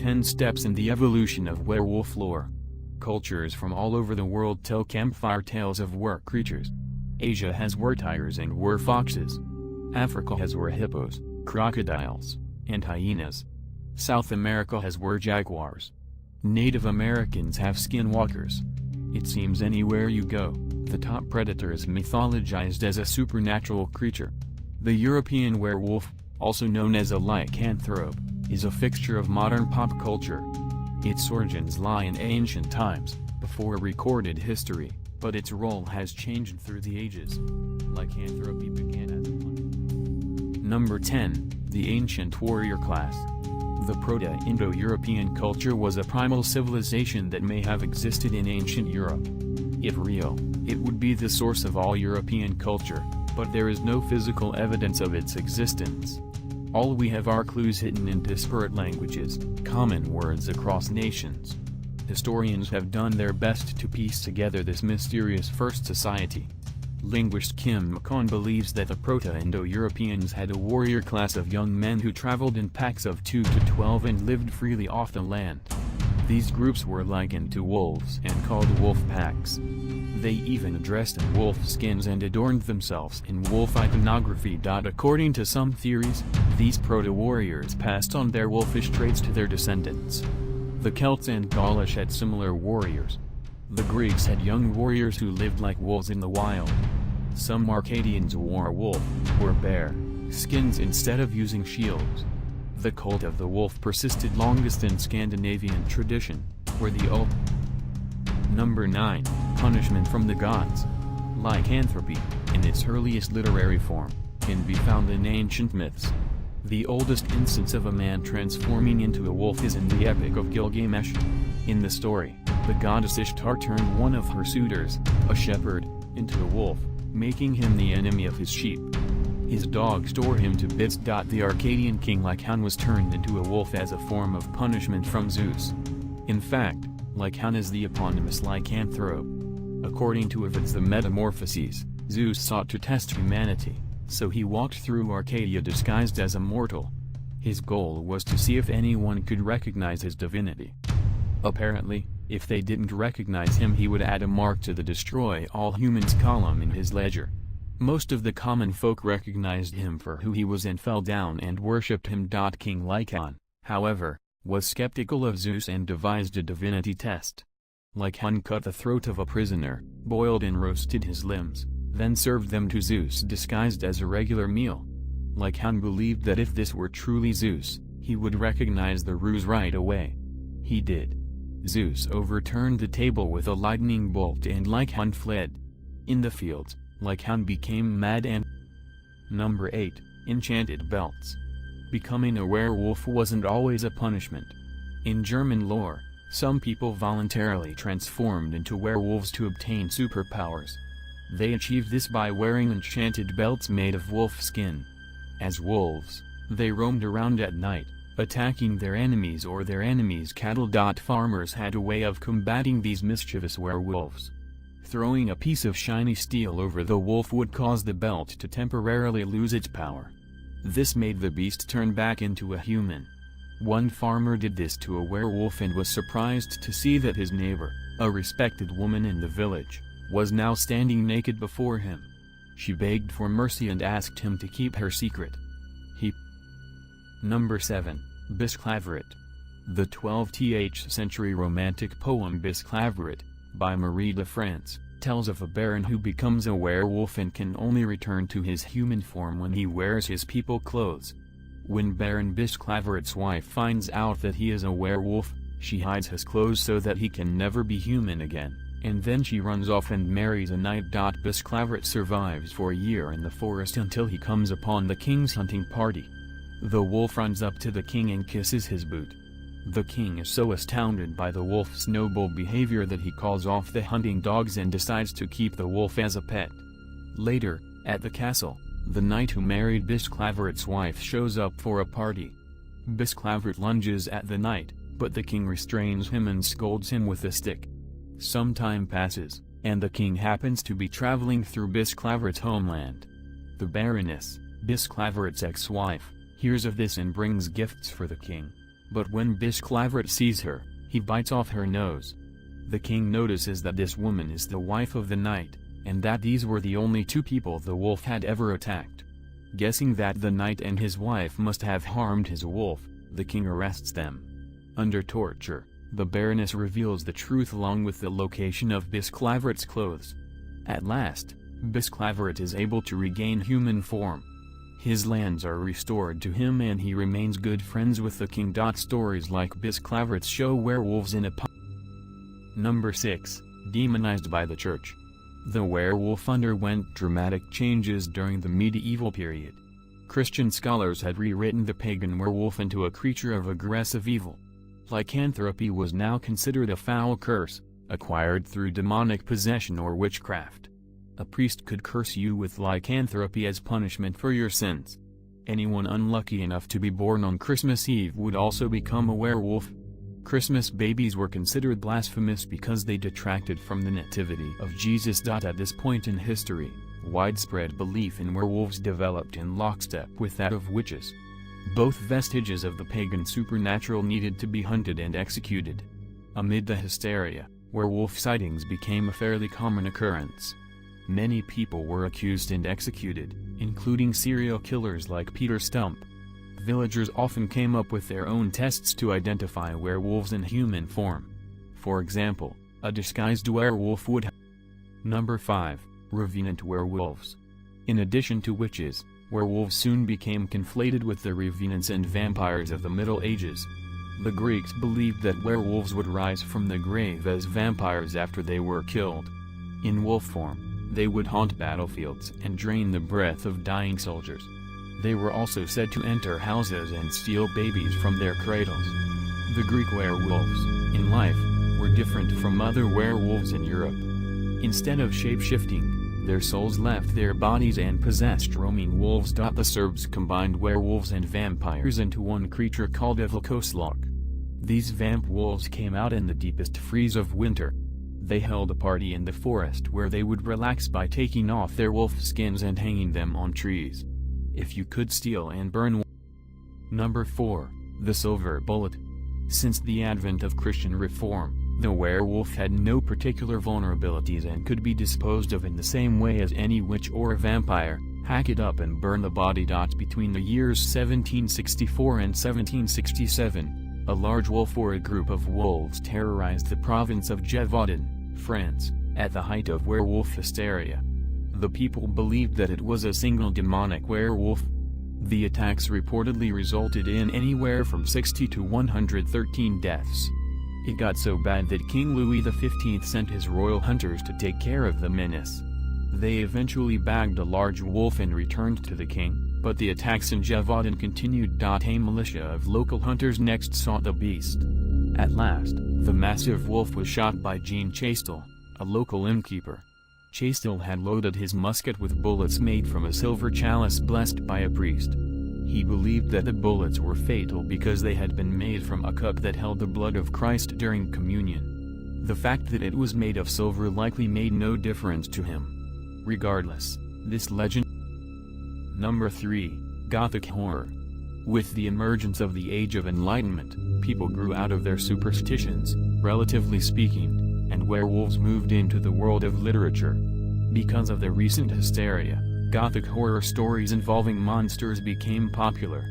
10 steps in the evolution of werewolf lore. Cultures from all over the world tell campfire tales of were-creatures. Asia has were-tigers and were-foxes. Africa has were-hippos, crocodiles, and hyenas. South America has were-jaguars. Native Americans have skinwalkers. It seems anywhere you go, the top predator is mythologized as a supernatural creature. The European werewolf, also known as a lycanthrope, is a fixture of modern pop culture. Its origins lie in ancient times, before recorded history, but its role has changed through the ages. Lycanthropy began as a punishment. Number 10, the ancient warrior class. The Proto-Indo-European culture was a primal civilization that may have existed in ancient Europe. If real, it would be the source of all European culture, but there is no physical evidence of its existence. All we have are clues hidden in disparate languages, common words across nations. Historians have done their best to piece together this mysterious first society. Linguist Kim McCon believes that the Proto-Indo-Europeans had a warrior class of young men who traveled in packs of 2 to 12 and lived freely off the land. These groups were likened to wolves and called wolf packs. They even dressed in wolf skins and adorned themselves in wolf iconography. According to some theories, these proto-warriors passed on their wolfish traits to their descendants. The Celts and Gaulish had similar warriors. The Greeks had young warriors who lived like wolves in the wild. Some Arcadians wore wolf, or bear, skins instead of using shields. The cult of the wolf persisted longest in Scandinavian tradition, where the Number 9, punishment from the gods. Lycanthropy, in its earliest literary form, can be found in ancient myths. The oldest instance of a man transforming into a wolf is in the Epic of Gilgamesh. In the story, the goddess Ishtar turned one of her suitors, a shepherd, into a wolf, making him the enemy of his sheep. His dogs tore him to bits. The Arcadian king Lycan was turned into a wolf as a form of punishment from Zeus. In fact, Lycan is the eponymous lycanthrope. According to Ovid's The Metamorphoses, Zeus sought to test humanity, so he walked through Arcadia disguised as a mortal. His goal was to see if anyone could recognize his divinity. Apparently, if they didn't recognize him, he would add a mark to the "Destroy All Humans" column in his ledger. Most of the common folk recognized him for who he was and fell down and worshipped him. King Lycan, however, was skeptical of Zeus and devised a divinity test. Lycan cut the throat of a prisoner, boiled and roasted his limbs, then served them to Zeus disguised as a regular meal. Lycan believed that if this were truly Zeus, he would recognize the ruse right away. He did. Zeus overturned the table with a lightning bolt and Lycan fled. In the fields, Lycan became mad and... Number 8, Enchanted Belts. Becoming a werewolf wasn't always a punishment. In German lore, some people voluntarily transformed into werewolves to obtain superpowers. They achieved this by wearing enchanted belts made of wolf skin. As wolves, they roamed around at night, attacking their enemies or their enemies' cattle. Farmers had a way of combating these mischievous werewolves. Throwing a piece of shiny steel over the wolf would cause the belt to temporarily lose its power. This made the beast turn back into a human. One farmer did this to a werewolf and was surprised to see that his neighbor, a respected woman in the village, was now standing naked before him. She begged for mercy and asked him to keep her secret. Number 7, Bisclaveret. The 12th century romantic poem Bisclaveret, by Marie de France, tells of a baron who becomes a werewolf and can only return to his human form when he wears his people clothes. When Baron Bisclaveret's wife finds out that he is a werewolf, she hides his clothes so that he can never be human again, and then she runs off and marries a knight. Bisclaveret survives for a year in the forest until he comes upon the king's hunting party. The wolf runs up to the king and kisses his boot. The king is so astounded by the wolf's noble behavior that he calls off the hunting dogs and decides to keep the wolf as a pet. Later, at the castle, the knight who married Bisclaveret's wife shows up for a party. Bisclaveret lunges at the knight, but the king restrains him and scolds him with a stick. Some time passes, and the king happens to be traveling through Bisclaveret's homeland. The Baroness, Bisclaveret's ex-wife, hears of this and brings gifts for the king. But when Bisclaveret sees her, he bites off her nose. The king notices that this woman is the wife of the knight, and that these were the only two people the wolf had ever attacked. Guessing that the knight and his wife must have harmed his wolf, the king arrests them. Under torture, the Baroness reveals the truth along with the location of Bisclaveret's clothes. At last, Bisclaveret is able to regain human form. His lands are restored to him and he remains good friends with the king. Stories like Bisclaveret's show werewolves in a Number 6. Demonized by the Church. The werewolf underwent dramatic changes during the medieval period. Christian scholars had rewritten the pagan werewolf into a creature of aggressive evil. Lycanthropy was now considered a foul curse, acquired through demonic possession or witchcraft. A priest could curse you with lycanthropy as punishment for your sins. Anyone unlucky enough to be born on Christmas Eve would also become a werewolf. Christmas babies were considered blasphemous because they detracted from the nativity of Jesus. At this point in history, widespread belief in werewolves developed in lockstep with that of witches. Both vestiges of the pagan supernatural needed to be hunted and executed. Amid the hysteria, werewolf sightings became a fairly common occurrence. Many people were accused and executed, including serial killers like Peter Stump. Villagers often came up with their own tests to identify werewolves in human form. For example, a disguised werewolf would have. Number 5. Revenant Werewolves. In addition to witches, werewolves soon became conflated with the revenants and vampires of the Middle Ages. The Greeks believed that werewolves would rise from the grave as vampires after they were killed. In wolf form, they would haunt battlefields and drain the breath of dying soldiers. They were also said to enter houses and steal babies from their cradles. The Greek werewolves, in life, were different from other werewolves in Europe. Instead of shape-shifting, their souls left their bodies and possessed roaming wolves. The Serbs combined werewolves and vampires into one creature called a vlakoslog. These vamp wolves came out in the deepest freeze of winter. They held a party in the forest where they would relax by taking off their wolf skins and hanging them on trees. If you could steal and burn. Number 4. The Silver Bullet. Since the advent of Christian reform, the werewolf had no particular vulnerabilities and could be disposed of in the same way as any witch or a vampire: hack it up and burn the body. Between the years 1764 and 1767, a large wolf or a group of wolves terrorized the province of Gévaudan, France, at the height of werewolf hysteria. The people believed that it was a single demonic werewolf. The attacks reportedly resulted in anywhere from 60 to 113 deaths. It got so bad that King Louis XV sent his royal hunters to take care of the menace. They eventually bagged a large wolf and returned to the king, but the attacks in Gévaudan continued. A militia of local hunters next sought the beast. At last, the massive wolf was shot by Jean Chastel, a local innkeeper. Chastel had loaded his musket with bullets made from a silver chalice blessed by a priest. He believed that the bullets were fatal because they had been made from a cup that held the blood of Christ during communion. The fact that it was made of silver likely made no difference to him. Regardless, this legend. Number 3. Gothic Horror. With the emergence of the Age of Enlightenment, people grew out of their superstitions, relatively speaking, and werewolves moved into the world of literature. Because of the recent hysteria, Gothic horror stories involving monsters became popular.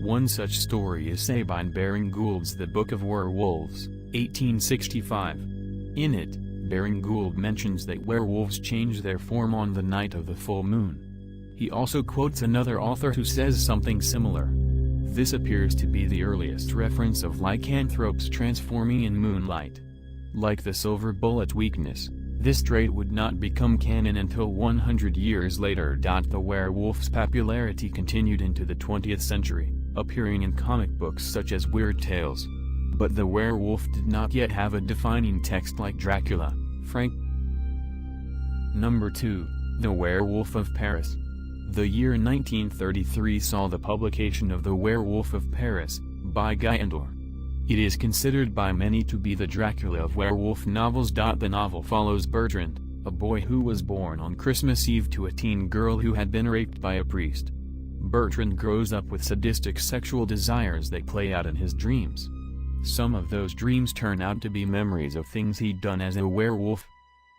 One such story is Sabine Baring Gould's The Book of Werewolves, 1865. In it, Baring Gould mentions that werewolves change their form on the night of the full moon. He also quotes another author who says something similar. This appears to be the earliest reference of lycanthropes transforming in moonlight. Like the silver bullet weakness, this trait would not become canon until 100 years later. The werewolf's popularity continued into the 20th century, appearing in comic books such as Weird Tales. But the werewolf did not yet have a defining text like Dracula, Frank. Number 2. The Werewolf of Paris. The year 1933 saw the publication of The Werewolf of Paris, by Guy Endore. It is considered by many to be the Dracula of werewolf novels. The novel follows Bertrand, a boy who was born on Christmas Eve to a teen girl who had been raped by a priest. Bertrand grows up with sadistic sexual desires that play out in his dreams. Some of those dreams turn out to be memories of things he'd done as a werewolf.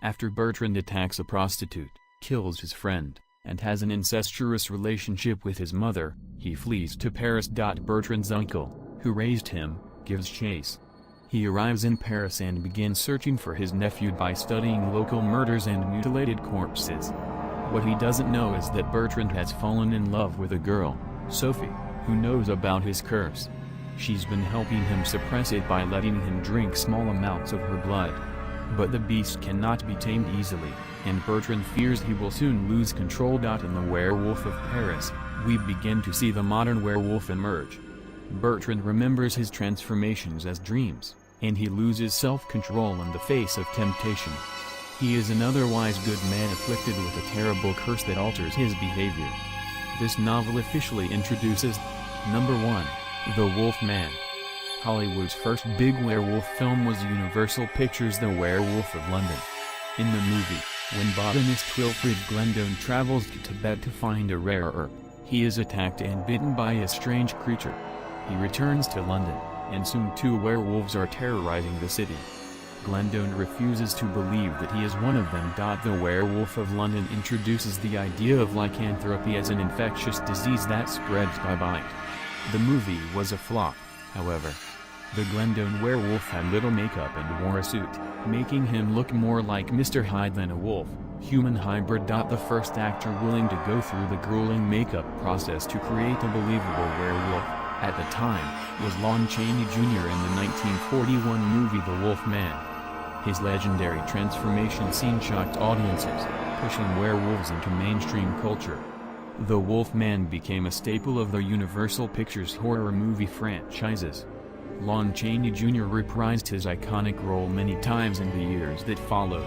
After Bertrand attacks a prostitute, kills his friend, and has an incestuous relationship with his mother, he flees to Paris. Bertrand's uncle, who raised him, gives chase. He arrives in Paris and begins searching for his nephew by studying local murders and mutilated corpses. What he doesn't know is that Bertrand has fallen in love with a girl, Sophie, who knows about his curse. She's been helping him suppress it by letting him drink small amounts of her blood. But the beast cannot be tamed easily, and Bertrand fears he will soon lose control. In the Werewolf of Paris, we begin to see the modern werewolf emerge. Bertrand remembers his transformations as dreams, and he loses self-control in the face of temptation. He is an otherwise good man afflicted with a terrible curse that alters his behavior. This novel officially introduces Number 1. The Wolf Man. Hollywood's first big werewolf film was Universal Pictures' The Werewolf of London. In the movie, when botanist Wilfred Glendon travels to Tibet to find a rare herb, he is attacked and bitten by a strange creature. He returns to London, and soon 2 werewolves are terrorizing the city. Glendon refuses to believe that he is one of them. The Werewolf of London introduces the idea of lycanthropy as an infectious disease that spreads by bite. The movie was a flop, however. The Glendon werewolf had little makeup and wore a suit, making him look more like Mr. Hyde than a wolf, human hybrid. The first actor willing to go through the grueling makeup process to create a believable werewolf, at the time, was Lon Chaney Jr. in the 1941 movie The Wolf Man. His legendary transformation scene shocked audiences, pushing werewolves into mainstream culture. The Wolf Man became a staple of the Universal Pictures horror movie franchises. Lon Chaney Jr. reprised his iconic role many times in the years that followed.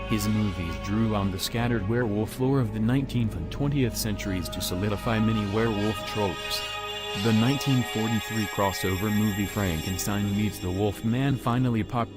His movies drew on the scattered werewolf lore of the 19th and 20th centuries to solidify many werewolf tropes. The 1943 crossover movie Frankenstein meets the Wolf Man finally popped